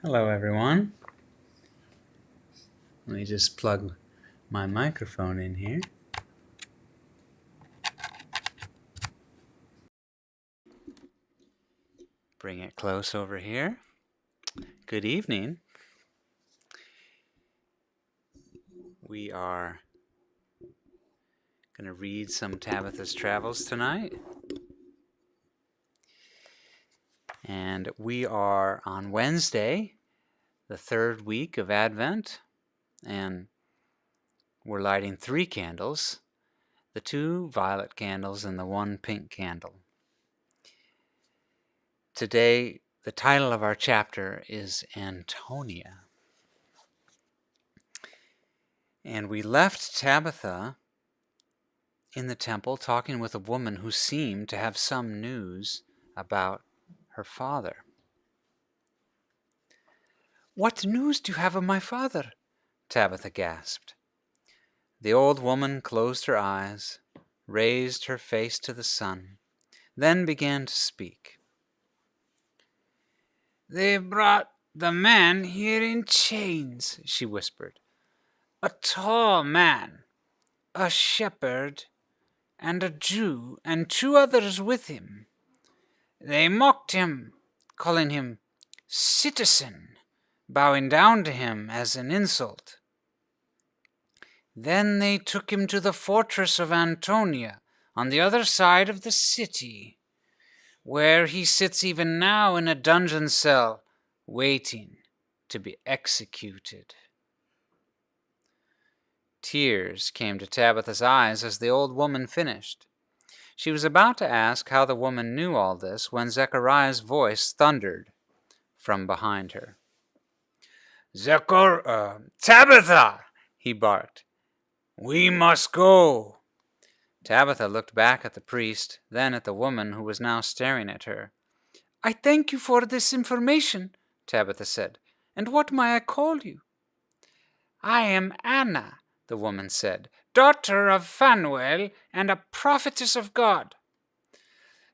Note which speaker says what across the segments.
Speaker 1: Hello everyone. Let me just plug my microphone in here. Bring it close over here. Good evening. We are going to read some Tabitha's Travels tonight. And we are on Wednesday, the third week of Advent, and we're lighting 3 candles, the 2 violet candles and the 1 pink candle. Today, the title of our chapter is Antonia. And we left Tabitha in the temple talking with a woman who seemed to have some news about her father. "What news do you have of my father?" Tabitha gasped. The old woman closed her eyes, raised her face to the sun, then began to speak. "They brought the man here in chains," she whispered. "A tall man, a shepherd, and a Jew, and 2 others with him. They mocked him, calling him citizen, bowing down to him as an insult. Then they took him to the fortress of Antonia on the other side of the city, where he sits even now in a dungeon cell, waiting to be executed." Tears came to Tabitha's eyes as the old woman finished. She was about to ask how the woman knew all this when Zechariah's voice thundered from behind her. "Tabitha!" he barked. "We must go." Tabitha looked back at the priest, then at the woman who was now staring at her. "I thank you for this information," Tabitha said. "And what may I call you?" "I am Anna," the woman said, "daughter of Phanuel and a prophetess of God."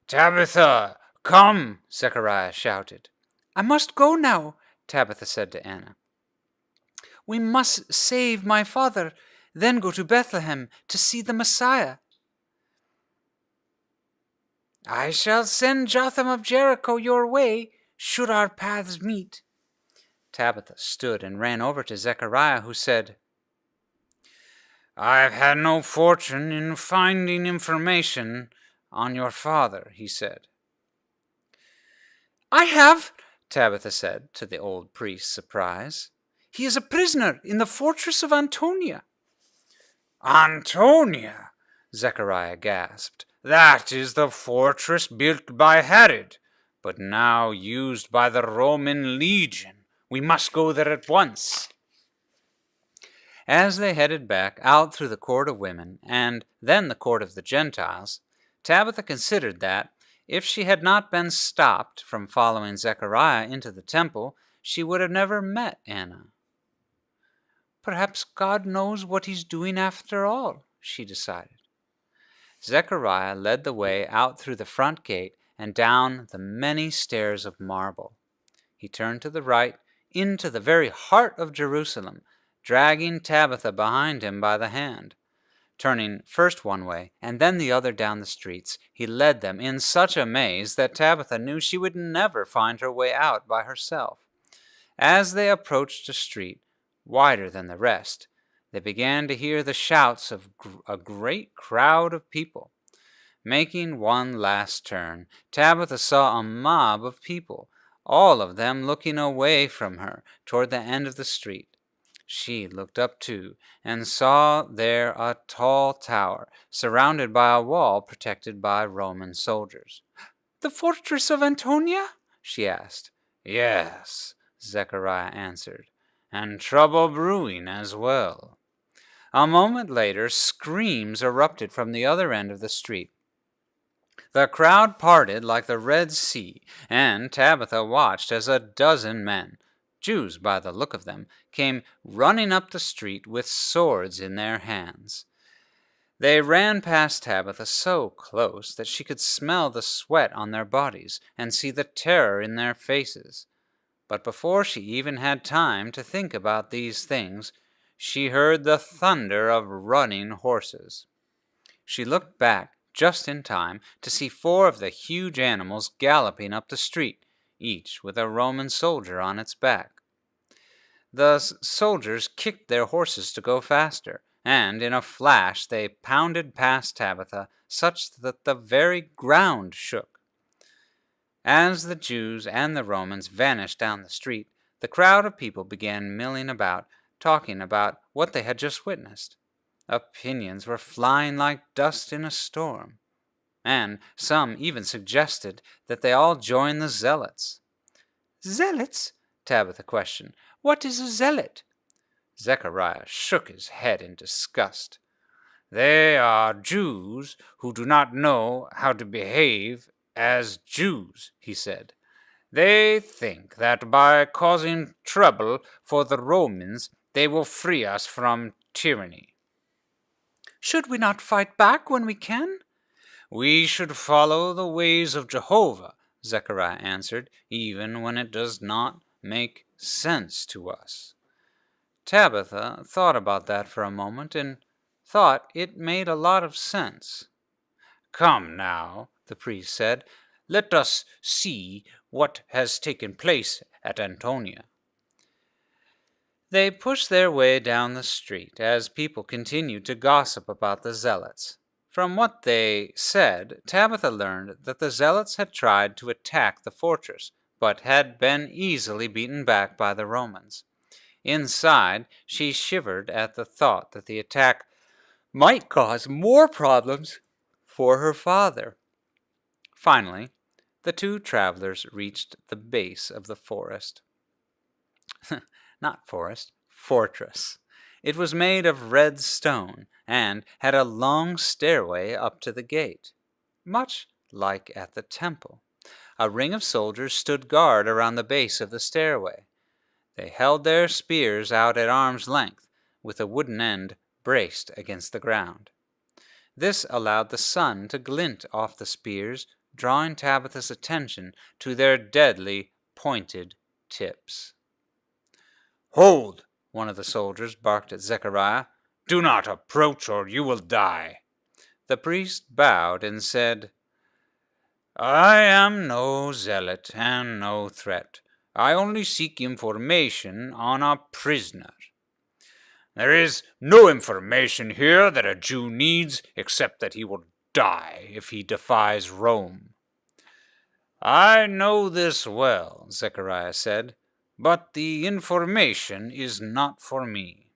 Speaker 1: "Tabitha, come!" Zechariah shouted. "I must go now," Tabitha said to Anna. "We must save my father, then go to Bethlehem to see the Messiah." "I shall send Jotham of Jericho your way, should our paths meet." Tabitha stood and ran over to Zechariah, who said, "I have had no fortune in finding information on your father," he said. "I have," Tabitha said, to the old priest's surprise. "He is a prisoner in the fortress of Antonia." "Antonia!" Zechariah gasped. "That is the fortress built by Herod, but now used by the Roman legion. We must go there at once." As they headed back out through the court of women and then the court of the Gentiles, Tabitha considered that, if she had not been stopped from following Zechariah into the temple, she would have never met Anna. "Perhaps God knows what he's doing after all," she decided. Zechariah led the way out through the front gate and down the many stairs of marble. He turned to the right into the very heart of Jerusalem, dragging Tabitha behind him by the hand. Turning first one way and then the other down the streets, he led them in such a maze that Tabitha knew she would never find her way out by herself. As they approached a street wider than the rest, they began to hear the shouts of a great crowd of people. Making one last turn, Tabitha saw a mob of people, all of them looking away from her toward the end of the street. She looked up too, and saw there a tall tower, surrounded by a wall protected by Roman soldiers. "The fortress of Antonia?" she asked. "Yes," Zechariah answered, "and trouble brewing as well." A moment later, screams erupted from the other end of the street. The crowd parted like the Red Sea, and Tabitha watched as a dozen men, Jews by the look of them, came running up the street with swords in their hands. They ran past Tabitha so close that she could smell the sweat on their bodies and see the terror in their faces. But before she even had time to think about these things, she heard the thunder of running horses. She looked back just in time to see 4 of the huge animals galloping up the street, each with a Roman soldier on its back. The soldiers kicked their horses to go faster, and in a flash they pounded past Tabitha, such that the very ground shook. As the Jews and the Romans vanished down the street, the crowd of people began milling about, talking about what they had just witnessed. Opinions were flying like dust in a storm, and some even suggested that they all join the zealots. "Zealots?" Tabitha questioned. "What is a zealot?" Zechariah shook his head in disgust. "They are Jews who do not know how to behave as Jews," he said. "They think that by causing trouble for the Romans, they will free us from tyranny." "Should we not fight back when we can?" "We should follow the ways of Jehovah," Zechariah answered, "even when it does not make sense to us." Tabitha thought about that for a moment and thought it made a lot of sense. "Come now," the priest said, "let us see what has taken place at Antonia." They pushed their way down the street as people continued to gossip about the zealots. From what they said, Tabitha learned that the zealots had tried to attack the fortress, but had been easily beaten back by the Romans. Inside, she shivered at the thought that the attack might cause more problems for her father. Finally, the 2 travelers reached the base of the forest. Not forest, fortress. It was made of red stone and had a long stairway up to the gate, much like at the temple. A ring of soldiers stood guard around the base of the stairway. They held their spears out at arm's length, with a wooden end braced against the ground. This allowed the sun to glint off the spears, drawing Tabitha's attention to their deadly, pointed tips. "Hold!" one of the soldiers barked at Zechariah. "Do not approach, or you will die." The priest bowed and said, "I am no zealot and no threat. I only seek information on a prisoner." "There is no information here that a Jew needs except that he will die if he defies Rome." "I know this well," Zechariah said, "but the information is not for me.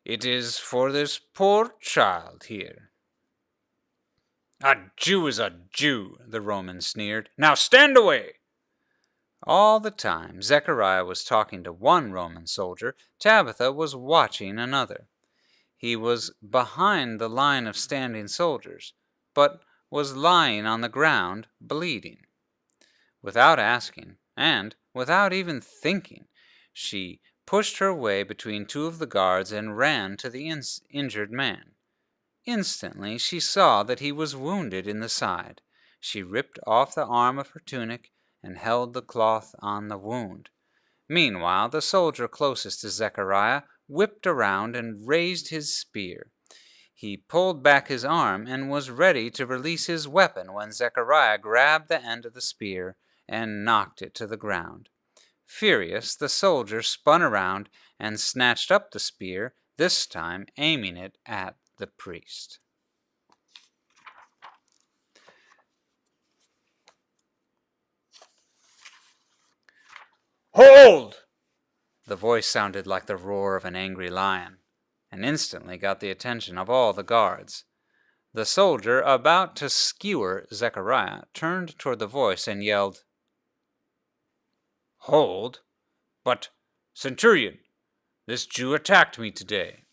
Speaker 1: It is for this poor child here." "A Jew is a Jew," the Roman sneered. "Now stand away." All the time Zechariah was talking to one Roman soldier, Tabitha was watching another. He was behind the line of standing soldiers, but was lying on the ground, bleeding. Without asking, and without even thinking, she pushed her way between 2 of the guards and ran to the injured man. Instantly she saw that he was wounded in the side. She ripped off the arm of her tunic and held the cloth on the wound. Meanwhile, the soldier closest to Zechariah whipped around and raised his spear. He pulled back his arm and was ready to release his weapon when Zechariah grabbed the end of the spear and knocked it to the ground. Furious, the soldier spun around and snatched up the spear, this time aiming it at the priest. "Hold!" The voice sounded like the roar of an angry lion, and instantly got the attention of all the guards. The soldier, about to skewer Zechariah, turned toward the voice and yelled, "Hold! But, Centurion, this Jew attacked me today."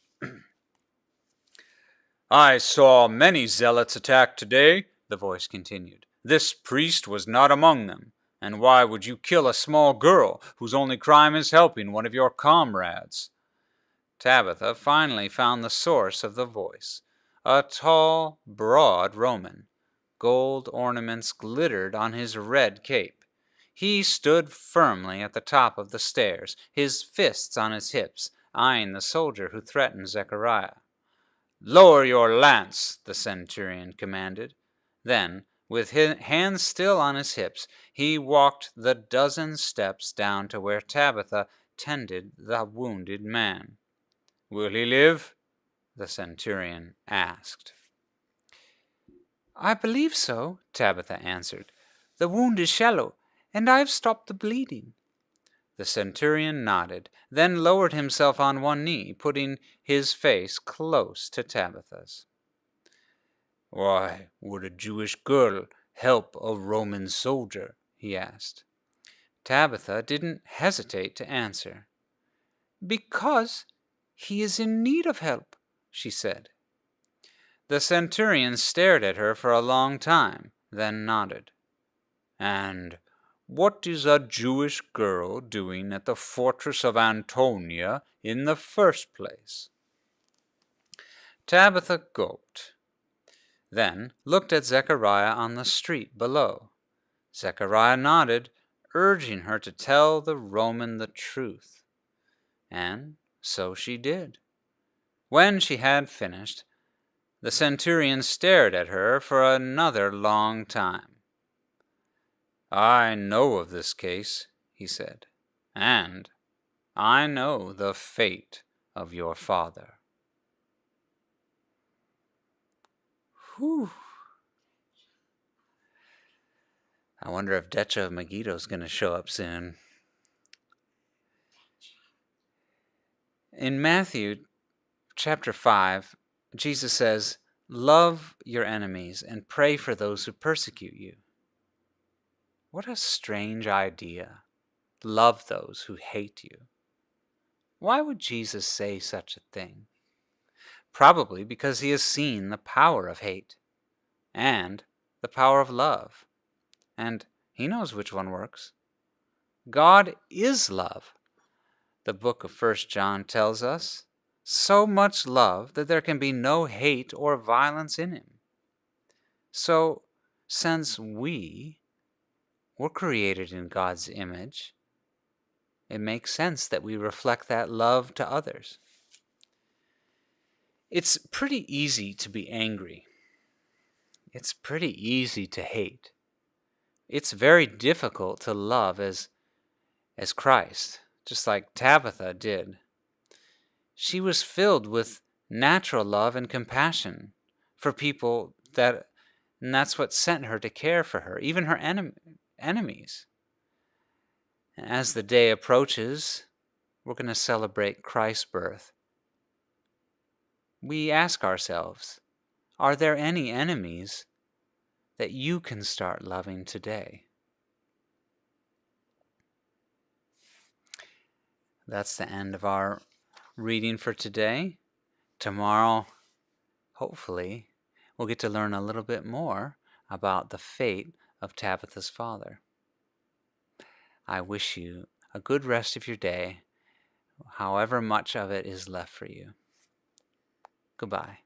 Speaker 1: "I saw many zealots attack today," the voice continued. "This priest was not among them. And why would you kill a small girl whose only crime is helping one of your comrades?" Tabitha finally found the source of the voice, a tall, broad Roman. Gold ornaments glittered on his red cape. He stood firmly at the top of the stairs, his fists on his hips, eyeing the soldier who threatened Zechariah. "Lower your lance," the centurion commanded. Then, with his hands still on his hips, he walked the dozen steps down to where Tabitha tended the wounded man. "Will he live?" the centurion asked. "I believe so," Tabitha answered. "The wound is shallow, and I have stopped the bleeding." The centurion nodded, then lowered himself on one knee, putting his face close to Tabitha's. "Why would a Jewish girl help a Roman soldier?" he asked. Tabitha didn't hesitate to answer. "Because he is in need of help," she said. The centurion stared at her for a long time, then nodded. "And what is a Jewish girl doing at the fortress of Antonia in the first place?" Tabitha gulped, then looked at Zechariah on the street below. Zechariah nodded, urging her to tell the Roman the truth. And so she did. When she had finished, the centurion stared at her for another long time. "I know of this case," he said, "and I know the fate of your father." Whew. I wonder if Decha Megiddo's going to show up soon. In Matthew chapter 5, Jesus says, "Love your enemies and pray for those who persecute you." What a strange idea. Love those who hate you. Why would Jesus say such a thing? Probably because he has seen the power of hate and the power of love. And he knows which one works. God is love. The book of 1 John tells us, so much love that there can be no hate or violence in him. So, since we were created in God's image, it makes sense that we reflect that love to others. It's pretty easy to be angry. It's pretty easy to hate. It's very difficult to love as Christ, just like Tabitha did. She was filled with natural love and compassion for people and that's what sent her to care for her, even her enemies. As the day approaches, we're going to celebrate Christ's birth. We ask ourselves, are there any enemies that you can start loving today? That's the end of our reading for today. Tomorrow, hopefully, we'll get to learn a little bit more about the fate of Tabitha's father. I wish you a good rest of your day, however much of it is left for you. Goodbye.